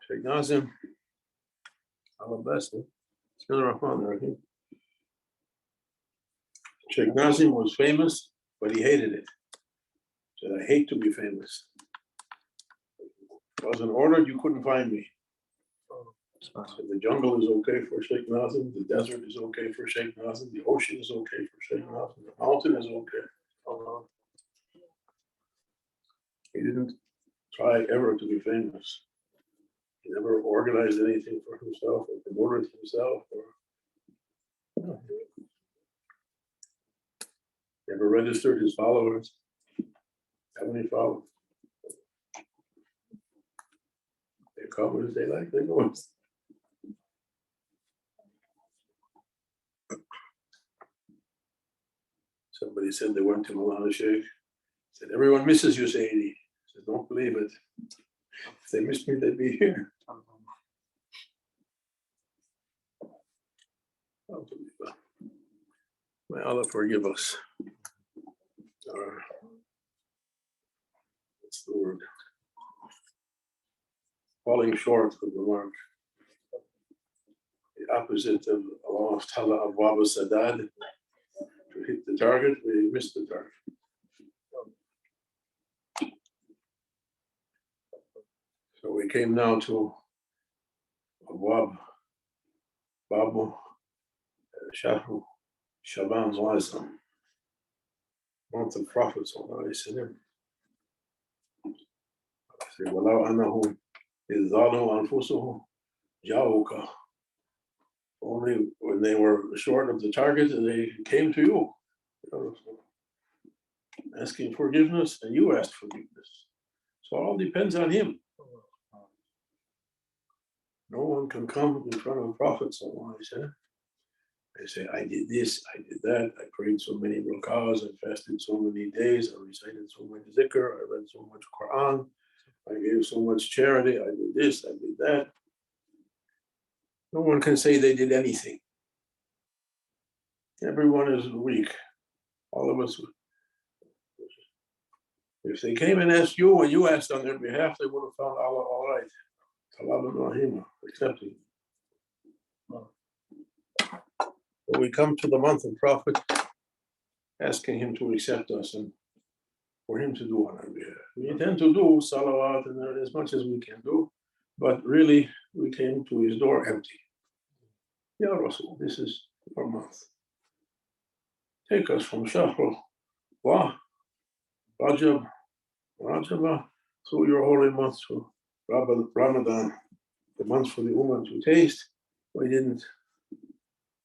Shaykh Nazim, Allah bless him. Bismillahirrahmanirrahim. Shaykh Nazim was famous, but he hated it. He said, I hate to be famous. If I wasn't ordered, you couldn't find me. So the jungle is okay for Shaykh Nazim, the desert is okay for Shaykh Nazim, the ocean is okay for Shaykh Nazim, the mountain is okay. He didn't try ever to be famous. He never organized anything for himself or promoted himself or never registered his followers. How many followers? They come as they like, they go. Somebody said they went to Maulana Shaykh, said, everyone misses you, Sayyidi. I said, don't believe it. If they missed me, they'd be here. May Allah forgive us. What's the word? Falling short of the mark. The opposite of Allah Ta'ala Abwab al-Sadad. To hit the target, we missed the target. So we came now to Abwab, Babu, Shahru, Shaban Muazzam, month of Prophet Sallallahu Alaihi Wasallam. وَلَوْ أَنَّهُمْ إِذْ ظَلَمُوا أَنفُسَهُمْ جَاءُوكَ. Only when they were short of the target, they came to you, asking forgiveness, and you asked forgiveness. So it all depends on him. No one can come in front of the Prophet Sallallahu Alaihi Wasallam. They say, I did this, I did that, I prayed so many rakahs, I fasted so many days, I recited so much zikr, I read so much Quran, I gave so much charity, I did this, I did that. No one can say they did anything. Everyone is weak. All of us. If they came and asked you and you asked on their behalf, they would have found Allah all right. Talab accepting. But we come to the month of Prophet, asking him to accept us and for him to do on our behalf. We intend to do salawat and as much as we can do, but really we came to his door empty. Ya Rasul, this is our month. Take us from Shahr wa Rajab, Rajaba, through your holy month to Ramadan, the month for the Ummah to taste. We didn't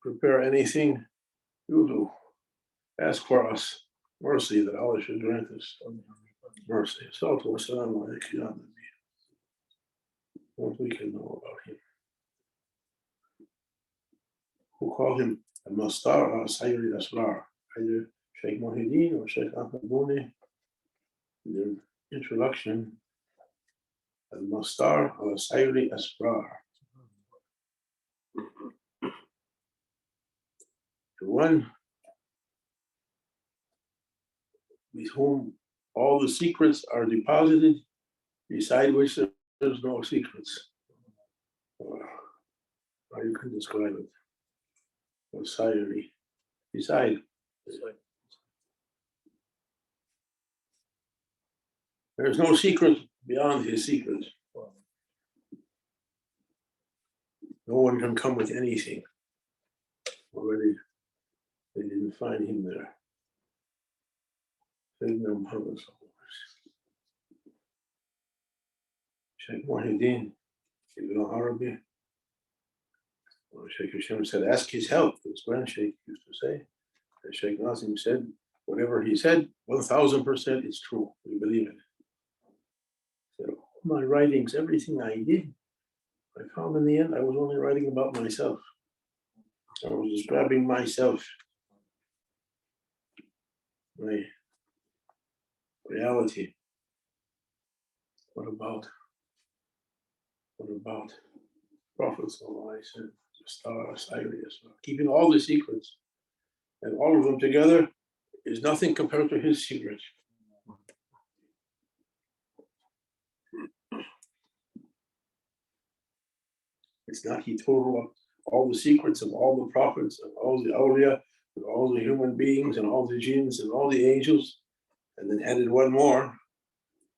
prepare anything. You do. Ask for us mercy that Allah should grant us mercy. Salatu wassalamu alayka ya Nabi. What we can know about him. Who called him Al-Mastar al-Sayyid al-Asrar, either Shaykh Muhyiddin or Shaykh Ahmad Buni. In their introduction, Al-Mastar al-Sayyid al-Asrar. The one with whom all the secrets are deposited, beside which there's no secrets. How you can describe it? Al-Sayyid, beside. There's no secret beyond his secret. No one can come with anything. Already, they didn't find him there. Sayyidina Muhammad. Shaykh Muhyiddin, Ibn Arabi. Shaykh Hashem said, ask his help. His grand Shaykh used to say. And Shaykh Nazim said, whatever he said, 1000% is true. We believe it. So, my writings, everything I did, I found in the end, I was only writing about myself. I was describing myself, my reality. What about Prophet Sallallahu Alaihi Wasallam, the star, Cyrus, keeping all the secrets, and all of them together is nothing compared to his secret. It's not he told up all the secrets of all the prophets and all the awliya and all the human beings and all the jinns and all the angels, and then added one more.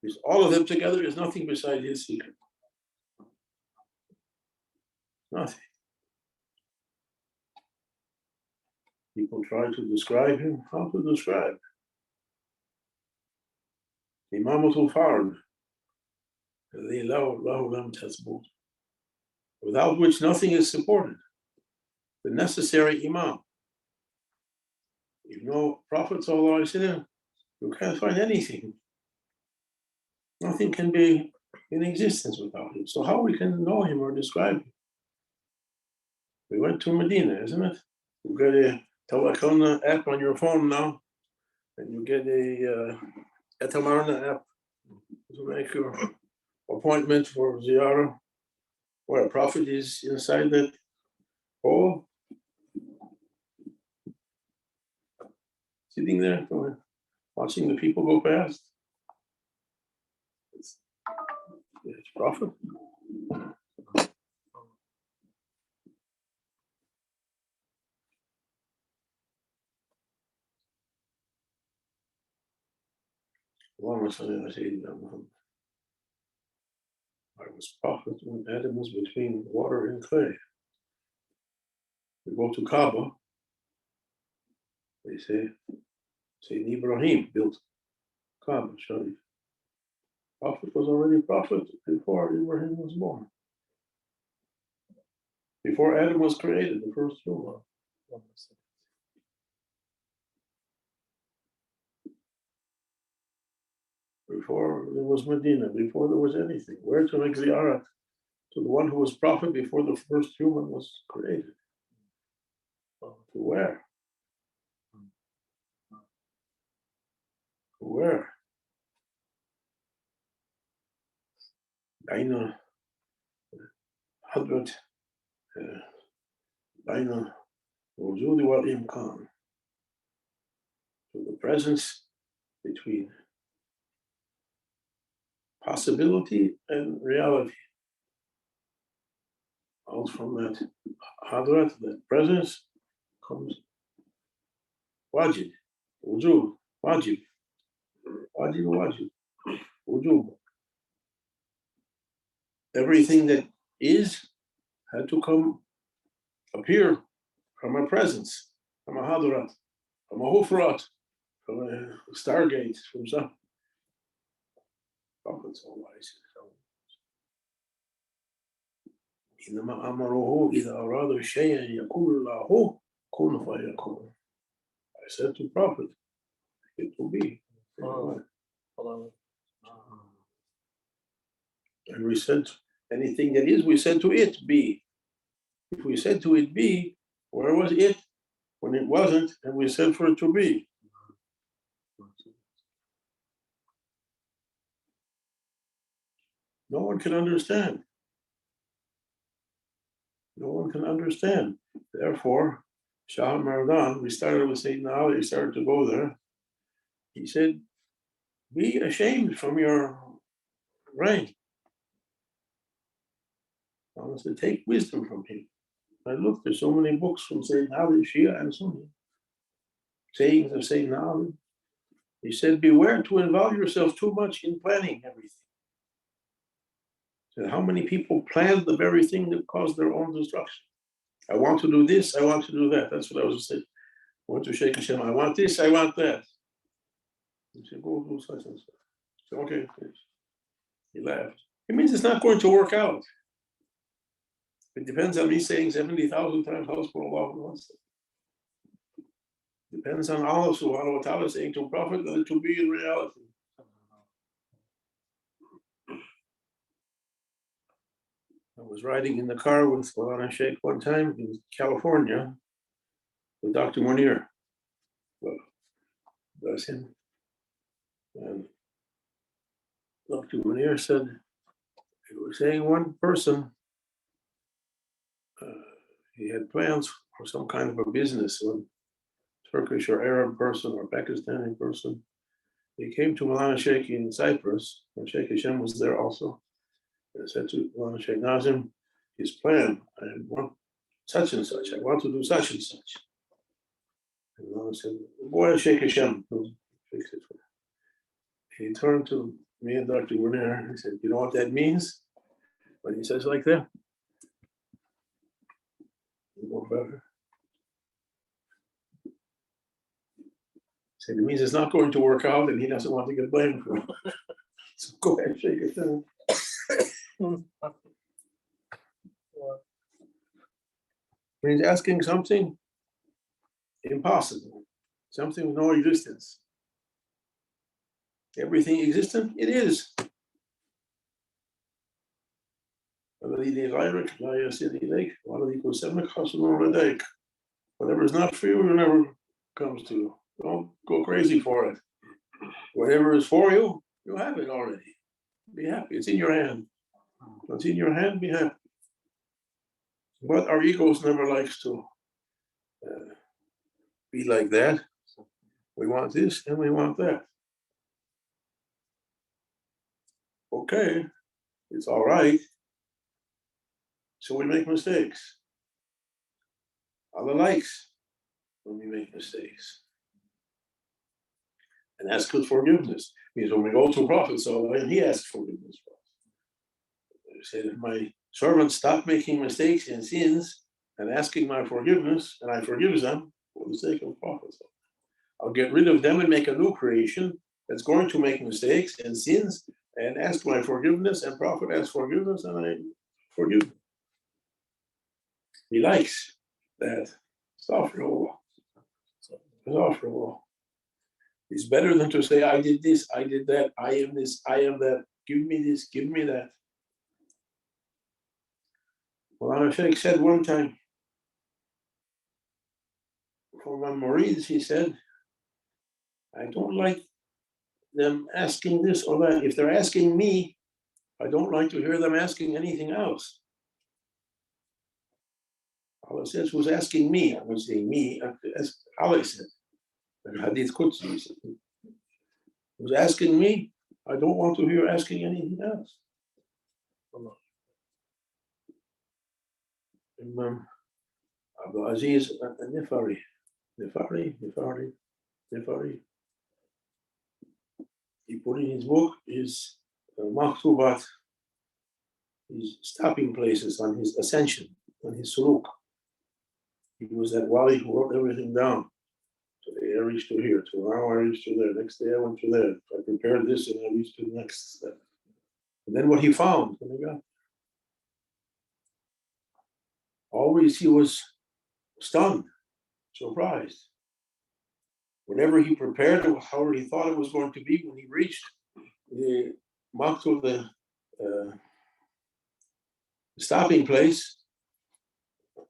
Because all of them together is nothing beside his secret. Nothing. People try to describe him. How to describe? Imamatul Fard. Without which nothing is supported. The necessary Imam. You know, Prophet ﷺ, you can't find anything. Nothing can be in existence without him. So how we can know him or describe him? We went to Medina, isn't it? You get a Tawakalna app on your phone now, and you get a Etamarna app to make your appointment for ziyarah, where a prophet is inside that hall, sitting there, watching the people go past. It's prophet. I was prophet when Adam was between water and clay. We go to Kaaba, they say Sayyidina Ibrahim built Kaaba Sharif. Prophet was already prophet before Ibrahim was born. Before Adam was created, the first human. Before there was Medina, before there was anything. Where to make ziyarah to the one who was prophet before the first human was created? To where? To where? Baina Hadrat, Baina Wujudi wal Imkan. To the presence between possibility and reality. Out from that Hadrat, that presence, comes wajid, wujud, wajib, wajib, wujud. Everything that is had to come appear from a presence, from a Hadrat, from a Hufrat, from a Stargate, from some prophets always. إنما أمره إذا أراد شيئا يقول له كن فيكون. I said to Prophet, it will be. And we said, anything that is, we said to it, be. If we said to it, be, where was it when it wasn't, and we said for it to be? No one can understand. No one can understand. Therefore, Shah Mardan, we started with Sayyidina Ali, he started to go there. He said, be ashamed from your rank. I said, take wisdom from him. I looked, there's so many books from Sayyidina Ali, Shia and Sunni. Sayings of Sayyidina Ali. He said, beware to involve yourself too much in planning everything. So how many people planned the very thing that caused their own destruction? I want to do this, I want to do that. That's what I was saying. I went to Shaykh Hashem, I want this, I want that. He said, go do such and such. I said, okay, please. He laughed. It means it's not going to work out. It depends on me saying 70,000 times, Allah wants it. Depends on Allah subhanahu wa ta'ala saying to Prophet that it will be in reality. I was riding in the car with Maulana Sheikh one time in California with Dr. Munir. Well, bless him. And Dr. Munir said, he was saying one person, he had plans for some kind of a business, one Turkish or Arab person or Pakistani person. He came to Maulana Sheikh in Cyprus, and Sheikh Hashem was there also. And said to Maulana Sheikh Nazim, his plan. I want such and such. I want to do such and such. And I said, boy, Shaykh Hashem. He turned to me and Dr. Werner. He said, you know what that means? When he says like that, you know better. He said, it means it's not going to work out and he doesn't want to get blamed for it. So go ahead, shake it down. When he's asking something impossible, something with no existence. Everything existent, it is. Whatever is not for you, it never comes to you. Don't go crazy for it. Whatever is for you, you have it already. Be happy. It's in your hand. What's in your hand, be happy. But our egos never likes to be like that. We want this and we want that. Okay, it's all right. So we make mistakes. Allah likes when we make mistakes. And ask for forgiveness. Means when we go to Prophet, he asks forgiveness for us. He said, if my servants stop making mistakes and sins and asking my forgiveness, and I forgive them for the sake of Prophet, I'll get rid of them and make a new creation that's going to make mistakes and sins and ask my forgiveness, and Prophet asks forgiveness, and I forgive them. He likes that. Astaghfirullah. Astaghfirullah. It's better than to say, I did this, I did that, I am this, I am that. Give me this, give me that. Well, Shaykh said one time, for my murids, he said, I don't like them asking this or that. If they're asking me, I don't like to hear them asking anything else. Allah says, who's asking me? I'm not saying me, as Allah said. Hadith Qudsi said, who's asking me? I don't want to hear asking anything else. Imam Abdul Aziz Nifari. He put in his book his maktubat, his stopping places on his ascension, on his suluk. He was that wali who wrote everything down. Today I reached to here, tomorrow I reached to there, next day I went to there. I prepared this and I reached to the next step. And then what he found when he got always he was stunned, surprised. Whatever he prepared, however he thought it was going to be, when he reached the maktub, the stopping place,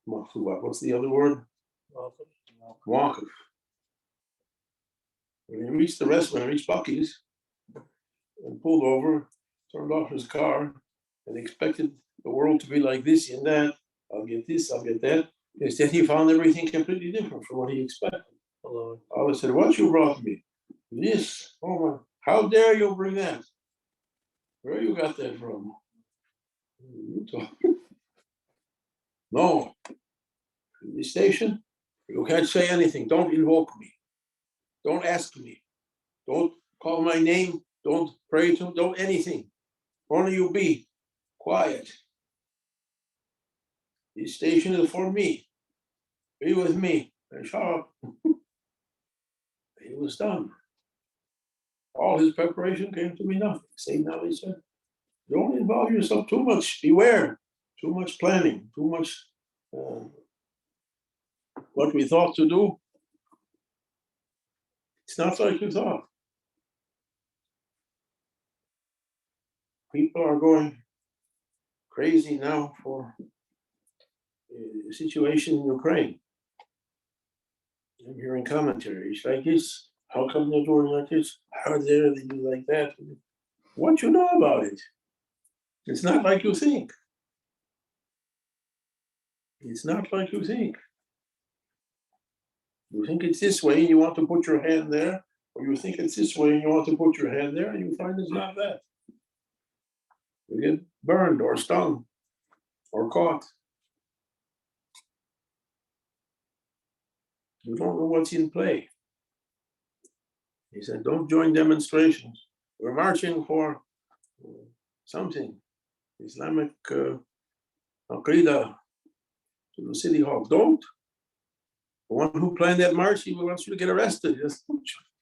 what's the other word? Waqif. When he reached the restaurant, when he reached Bucky's and pulled over, turned off his car, and expected the world to be like this and that. I'll get this, I'll get that. Instead, he found everything completely different from what he expected. Allah said, what you brought me? This. Oh my, how dare you bring that? Where you got that from? You talk. No. In this station, you can't say anything. Don't invoke me. Don't ask me. Don't call my name. Don't pray to, don't anything. Only you be quiet. This station is for me. Be with me. And shut up. He was done. All his preparation came to be nothing. Same now he said, don't involve yourself too much. Beware. Too much planning. Too much what we thought to do. It's not like you thought. People are going crazy now for the situation in Ukraine. I'm hearing commentaries like this. How come they're doing like this? How dare they do like that? What you know about it? It's not like you think. It's not like you think. You think it's this way and you want to put your hand there, or you think it's this way and you want to put your hand there, and you find it's not that. You get burned or stung. or caught. You don't know what's in play. He said, don't join demonstrations. We're marching for something, Islamic Al-Qaeda to the city hall. Don't. The one who planned that march, he wants you to get arrested. Just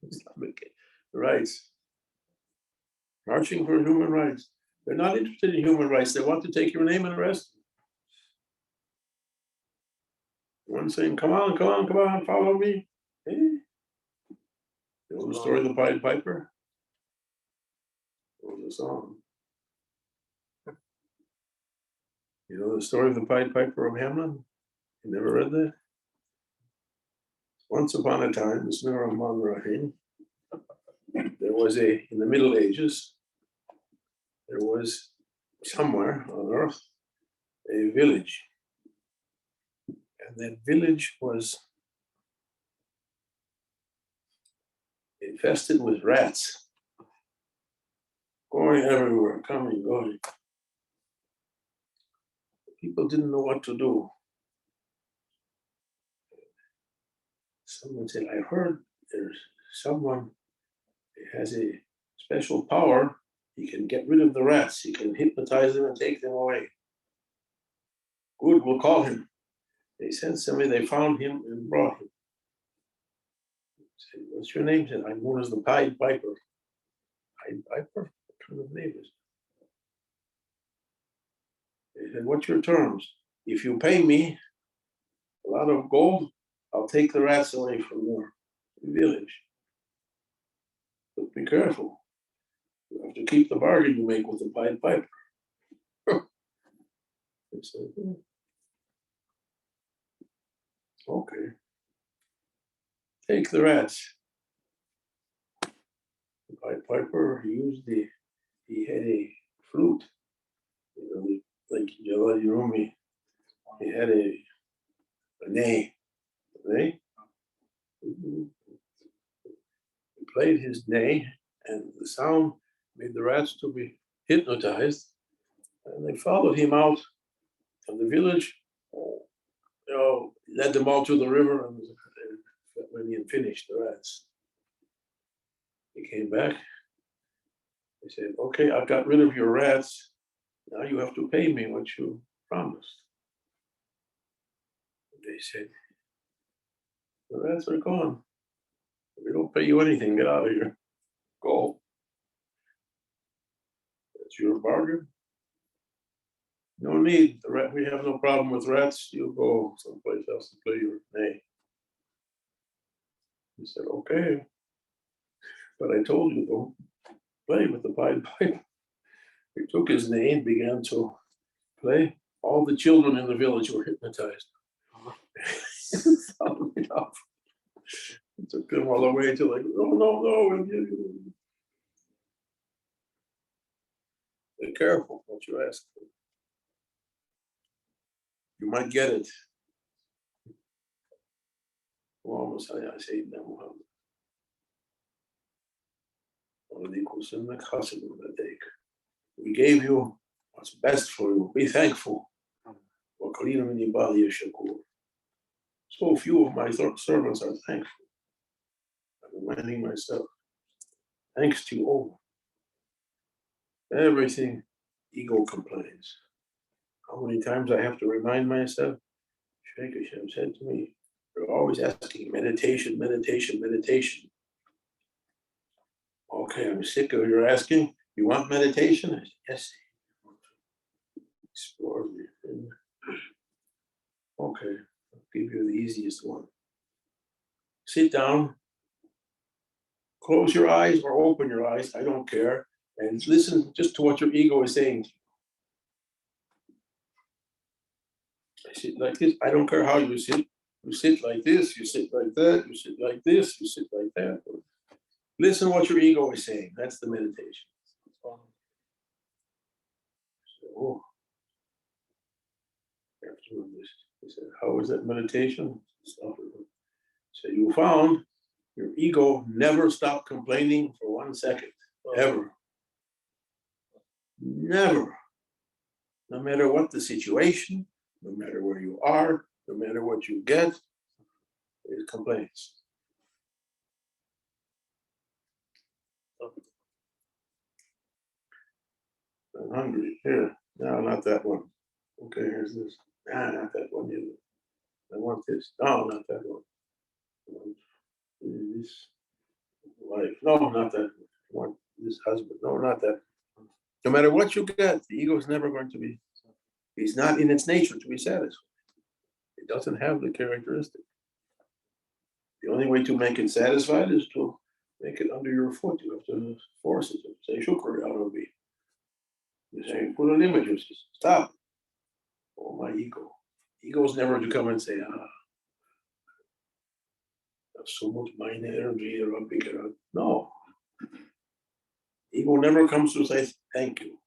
Islamic rights. Marching for human rights. They're not interested in human rights. They want to take your name and arrest you. One saying, come on, come on, come on, follow me. Hey. You know the story of the Pied Piper? It was a song. You know the story of the Pied Piper of Hamelin? You never read that? Once upon a time, Bismillah Rahman Rahim, there was in the Middle Ages, there was somewhere on earth a village. And that village was infested with rats, going everywhere, coming, going. People didn't know what to do. Someone said, I heard there's someone who has a special power. He can get rid of the rats. He can hypnotize them and take them away. Good, we'll call him. They sent somebody, they found him and brought him. Said, what's your name? He said, I'm known as the Pied Piper. Pied Piper? What kind of name is it? They said, what's your terms? If you pay me a lot of gold, I'll take the rats away from your village. But be careful. You have to keep the bargain you make with the Pied Piper. They said, okay. Take the rats. The Pied Piper he had a flute. You know, like Jalal Rumi. He had a ney. Ney? He played his ney, and the sound made the rats to be hypnotized. And they followed him out of the village, led them all to the river, and when he had finished the rats, he came back. He said, okay, I've got rid of your rats. Now you have to pay me what you promised. They said, the rats are gone. We don't pay you anything. Get out of here. Go. That's your bargain. No need. We have no problem with rats. You go someplace else to play your ney. He said, okay. But I told you, don't play with the Pied Piper. He took his ney and began to play. All the children in the village were hypnotized. It took them all the way to like, no. Be careful what you ask for. You might get it. We gave you what's best for you. Be thankful. So few of my servants are thankful. I'm reminding myself, thanks to you all. Everything, ego complains. How many times I have to remind myself? Shaykh Hashem said to me, you're always asking meditation, meditation, meditation. Okay, I'm sick of your asking. You want meditation? I said, yes. Explore me. Okay, I'll give you the easiest one. Sit down, close your eyes or open your eyes, I don't care, and listen just to what your ego is saying to you. I sit like this, I don't care how you sit. You sit like this, you sit like that, you sit like this, you sit like that. Listen what your ego is saying. That's the meditation. So, after this, he said, how is that meditation? So you found your ego never stopped complaining for 1 second, ever. Never. No matter what the situation, no matter where you are, no matter what you get, it complains. I'm hungry. Here. No, not that one. Okay, here's this. Ah, not that one either. I want this. No, not that one. I want this wife. No, not that one. I want this husband. No, not that. No matter what you get, the ego is never going to be. It's not in its nature to be satisfied. It doesn't have the characteristic. The only way to make it satisfied is to make it under your foot. You have to force it. Say shukr ya Rabbi. You say put a limit. You say stop. Oh, my ego. Ego is never to come and say, I have so much mind energy. No. Ego never comes to say thank you.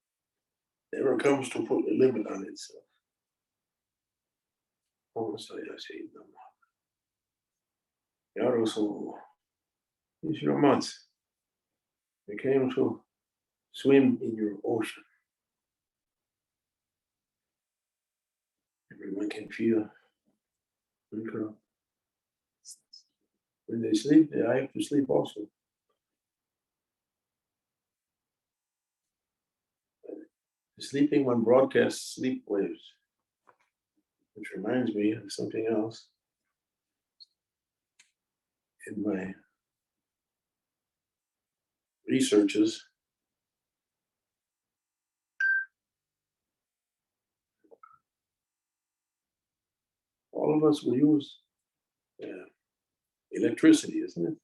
Never comes to put a limit on itself. Ya Rasulullah, these are months. We came to swim in your ocean. Everyone can feel. When they sleep, I have to sleep also. Sleeping one broadcasts sleep waves, which reminds me of something else. In my researches, all of us will use electricity, isn't it?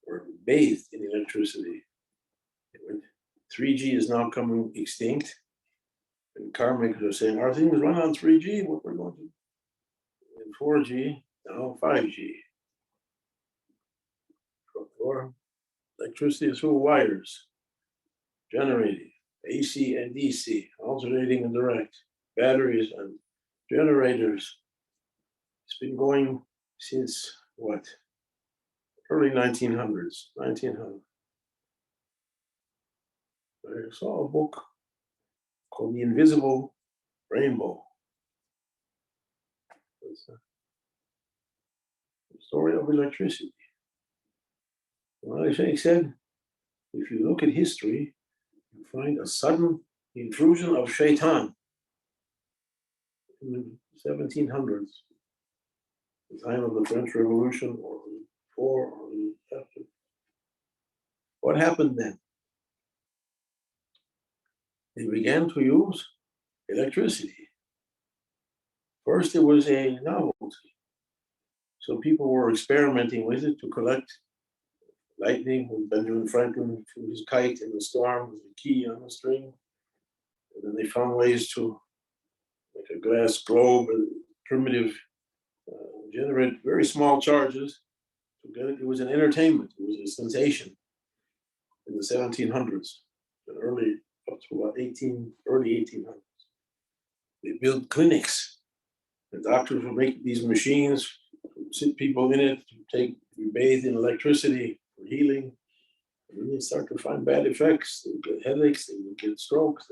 We're bathed in electricity. 3G is now coming extinct. And car makers are saying, our things run on 3G, what we're going to do. And 4G, now 5G. Or electricity through wires, generating, AC and DC, alternating and direct, batteries and generators. It's been going since what? Early 1900s, 1900. I saw a book called The Invisible Rainbow. It's a story of electricity. Well, Shaykh said, if you look at history, you find a sudden intrusion of shaitan in the 1700s, the time of the French Revolution, or before, or after. What happened then? They began to use electricity. First, it was a novelty. So people were experimenting with it to collect lightning. With Benjamin Franklin threw his kite in the storm with a key on the string. And then they found ways to make a glass globe, a primitive, generate very small charges to get it. It was an entertainment. It was a sensation in the 1700s, and early up to about early 1800s. They built clinics. The doctors would make these machines, sit people in it, be bathed in electricity for healing. And then they start to find bad effects. They would get headaches, they would get strokes.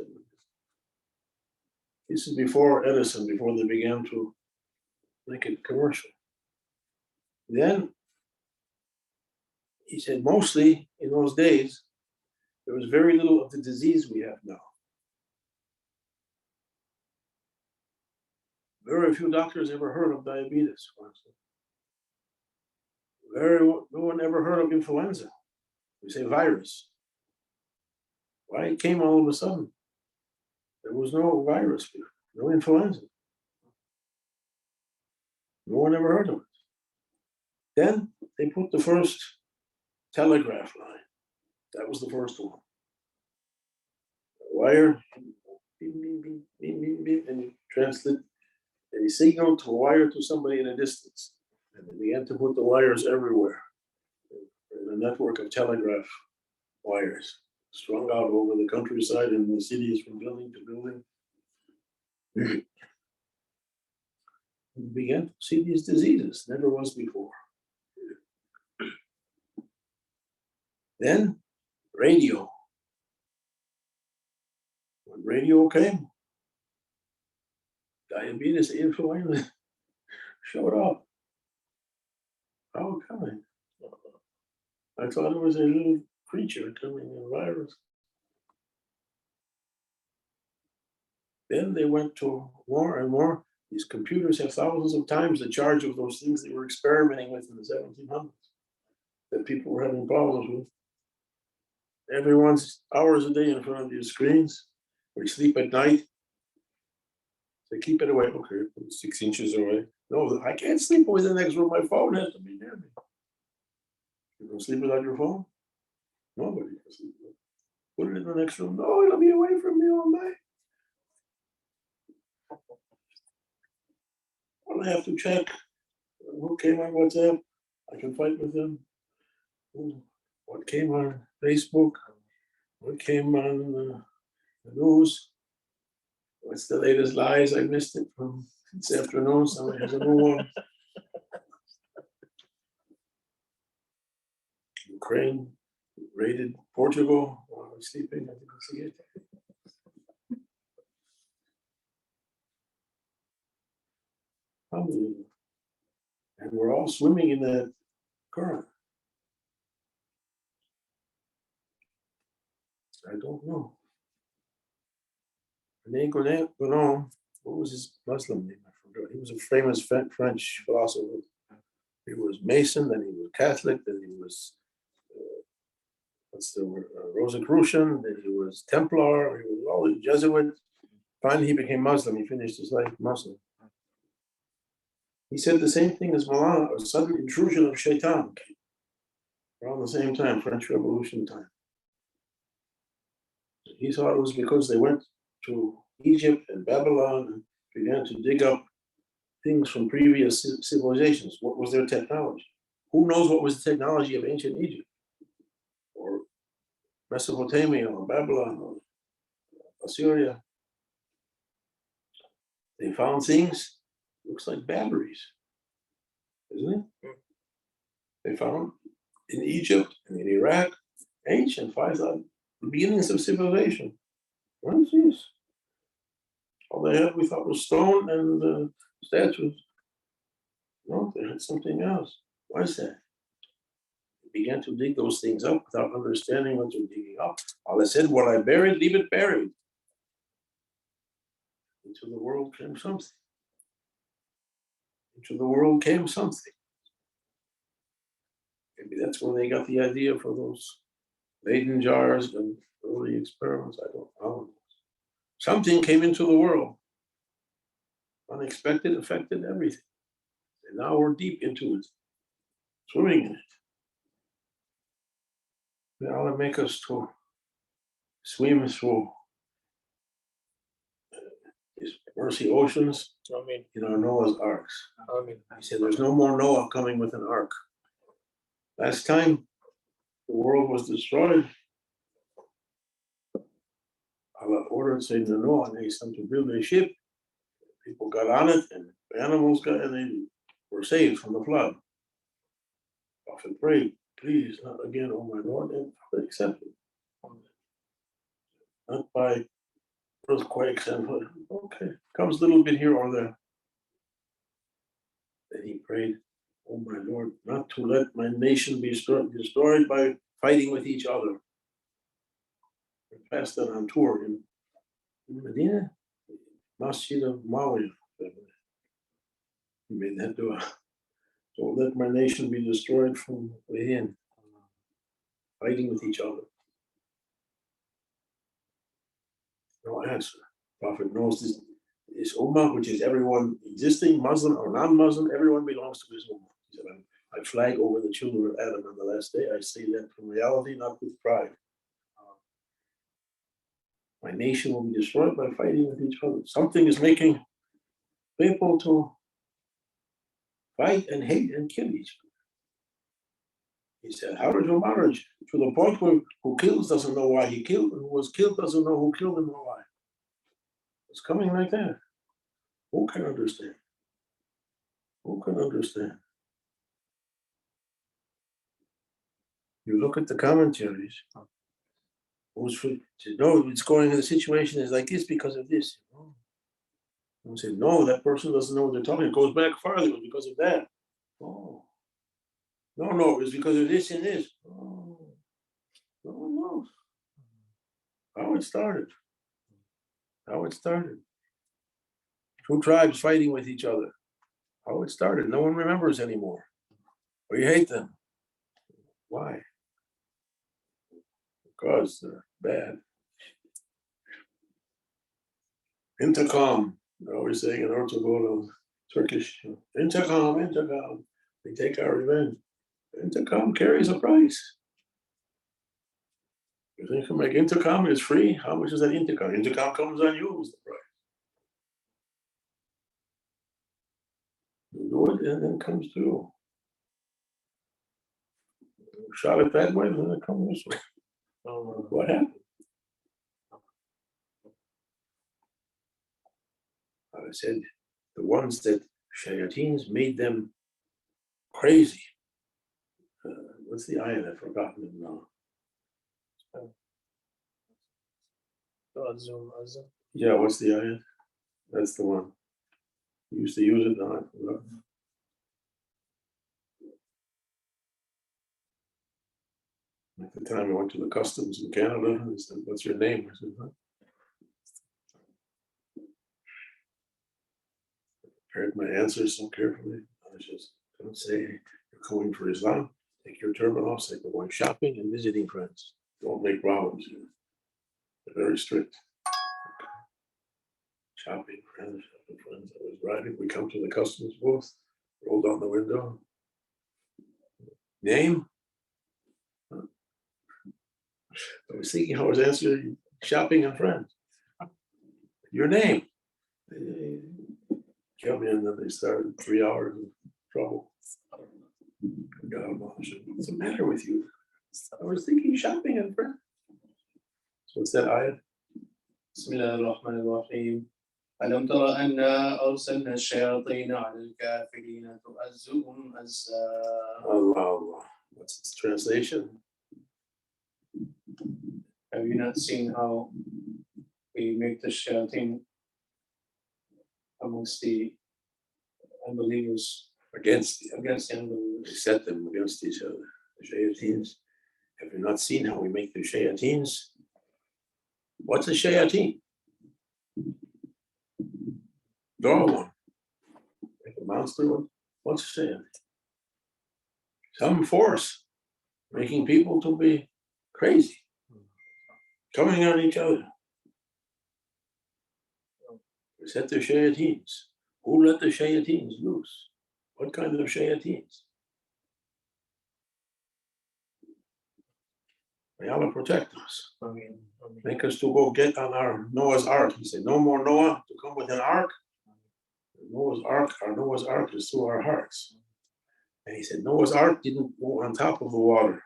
This is before Edison, before they began to make it commercial. Then he said, mostly in those days, there was very little of the disease we have now. Very few doctors ever heard of diabetes, for instance. No one ever heard of influenza. We say virus. Why it came all of a sudden? There was no virus before, no influenza. No one ever heard of it. Then they put the first telegraph line. That was the first one. A wire, beep, beep, beep, beep, beep, beep, and you translate a signal to a wire to somebody in a distance. And they began to put the wires everywhere. In a network of telegraph wires strung out over the countryside and the cities from building to building. We began to see these diseases, never was before. Then radio. When radio came, diabetes, influenza showed up. How coming? I thought it was a little creature coming, a virus. Then they went to more and more. These computers have thousands of times the charge of those things they were experimenting with in the 1700s that people were having problems with. Everyone's hours a day in front of these screens. We sleep at night. They keep it away. Okay, 6 inches away. No, I can't sleep with the next room. My phone has to be near me. You can sleep without your phone? Nobody can sleep with it. Put it in the next room. No, it'll be away from me all night. Well, I have to check who came on WhatsApp. I can fight with them. What came on Facebook? What came on the news? What's the latest lies? I missed it from this afternoon. Somebody has a new one. Ukraine raided Portugal while I was sleeping. I didn't see it. Unbelievable. And we're all swimming in that current. I don't know. René Gonon, what was his Muslim name? I forgot. He was a famous French philosopher. He was Mason, then he was Catholic, then he was what's the word? Rosicrucian, then he was Templar, he was all the Jesuit. Finally, he became Muslim. He finished his life Muslim. He said the same thing as Malana, a sudden intrusion of Shaitan around the same time, French Revolution time. He thought it was because they went to Egypt and Babylon and began to dig up things from previous civilizations. What was their technology? Who knows what was the technology of ancient Egypt or Mesopotamia or Babylon or Assyria? They found things, looks like batteries, isn't it? They found in Egypt and in Iraq, ancient 5,000, the beginnings of civilization. What is this? All they had we thought was stone and statues. No, they had something else. What is that? They began to dig those things up without understanding what they're digging up. Allah said, what I buried, leave it buried. Into the world came something. Into the world came something. Maybe that's when they got the idea for those Leyden jars and early experiments. I don't know. Something came into the world. Unexpected, affected everything. And now we're deep into it, swimming in it. May Allah make us to swim through His mercy oceans in our Noah's arks. He said, there's no more Noah coming with an ark. Last time the world was destroyed, Allah ordered Sayyidina Noah and his son to build a ship. People got on it and the animals got, and they were saved from the flood. Prophet prayed, please, not again, oh my Lord, and accepted. Not by earthquakes and okay, comes a little bit here or there. Then he prayed, oh my Lord, not to let my nation be destroyed by fighting with each other. We passed that on tour in Medina, Masjid of Mawiyah. He made that dua. Don't let my nation be destroyed from within, fighting with each other. No answer. Prophet knows this ummah, which is everyone existing, Muslim or non-Muslim, everyone belongs to his ummah. He said, I flag over the children of Adam on the last day. I say that from reality, not with pride. My nation will be destroyed by fighting with each other. Something is making people to fight and hate and kill each other. He said, how did your marriage? To the point where who kills doesn't know why he killed, and who was killed doesn't know who killed him or why. It's coming like that. Who can understand? Who can understand? You look at the commentaries, Who's free? He said, no, it's going, the situation is like this because of this. Oh. I said, no, that person doesn't know what they're talking. It goes back farther. It was because of that. Oh. No, it was because of this and this. Oh. No. How it started. Two tribes fighting with each other. How it started. No one remembers anymore. We hate them. Why? Because they're bad. Intikam. They're always saying in order to go to Turkish, intikam. We take our revenge. Intikam carries a price. You think like intikam is free? How much is that intikam? Intikam comes on you is the price. You do it and then it comes through. Shot it that way, then it comes this way. What happened? I said, the ones that shayateens made them crazy. What's the ayah? I've forgotten it now. Yeah, what's the ayah? That's the one. We used to use it, now I forgot. At the time I went to the customs in Canada, they said, what's your name? I said, huh? Prepared my answers so carefully. I just don't say you're going for Islam, take your turban off, say we're going shopping and visiting friends. Don't make problems here. They're very strict. Shopping friends. I was driving, we come to the customs booth, roll down the window. Name? I was thinking I was answering shopping and friends. Your name? They come in and they started 3 hours of trouble. What's the matter with you? I was thinking shopping and friends. So what's that ayat? بسم الله الرحمن الرحيم ألم تر أنا أرسلنا الشياطين على الكافرين تؤزهم أزا. Allah. What's its translation? Have you not seen how we make the shayateen amongst the unbelievers? Against the unbelievers. We set them against each other. The shayateens. Have you not seen how we make the shayateens? What's a shayateen? Draw one. Make a monster one. What's a shayateen? Some force making people to be crazy, coming on each other. We set the shayateens. Who let the shayateens loose? What kind of shayateens? May Allah protect us. Make us to go get on our Noah's Ark. He said, no more Noah to come with an ark. Noah's Ark, our Noah's Ark is through our hearts. And he said, Noah's Ark didn't go on top of the water,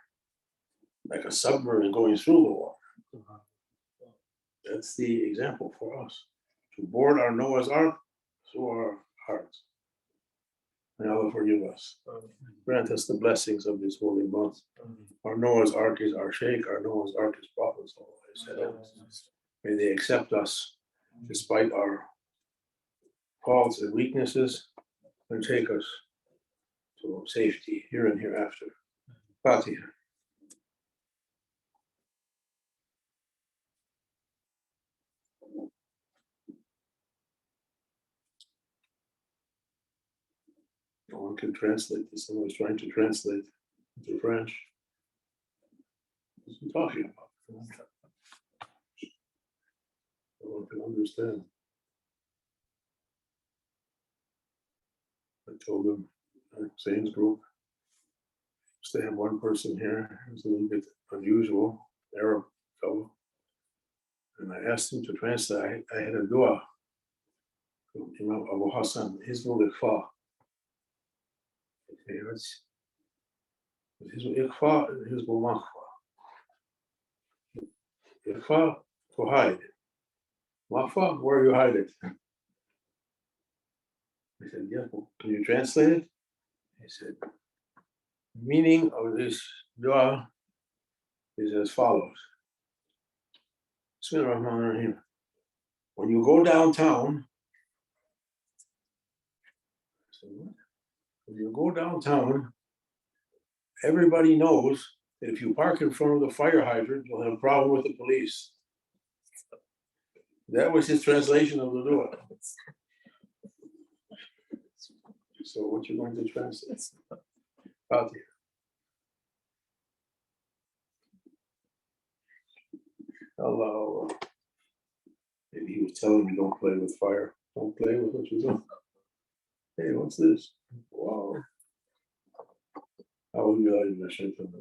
like a submarine going through the water. That's the example for us. To board our Noah's Ark through our hearts. May Allah forgive us. Grant us the blessings of this holy month. Our Noah's Ark is our Shaykh, our Noah's Ark is Prophet. May they accept us despite our faults and weaknesses and take us to safety here and hereafter. Fatiha. No one can translate this. Someone was trying to translate into French. What's he talking about? No one can understand. I told them, Zane's group, they have one person here who's a little bit unusual, Arab fellow. And I asked him to translate. I had a dua from Imam Abu Hassan, Hizbul Ikhfa. Okay, that's Hizbul Ikhfa and Hizbul Makhfa. Ikhfa, to hide. Makhfa, where you hide it. I said, yeah, well, can you translate it? He said, the meaning of this dua is as follows. Bismillahirrahmanirrahim. When you go downtown, everybody knows that if you park in front of the fire hydrant, you'll have a problem with the police. That was his translation of the dua. So what you going to translate? Fatiha. Allah. Maybe he was telling me don't play with fire. Don't play with what you're doing. Hey, what's this? Wow. I was realizing I shouldn't have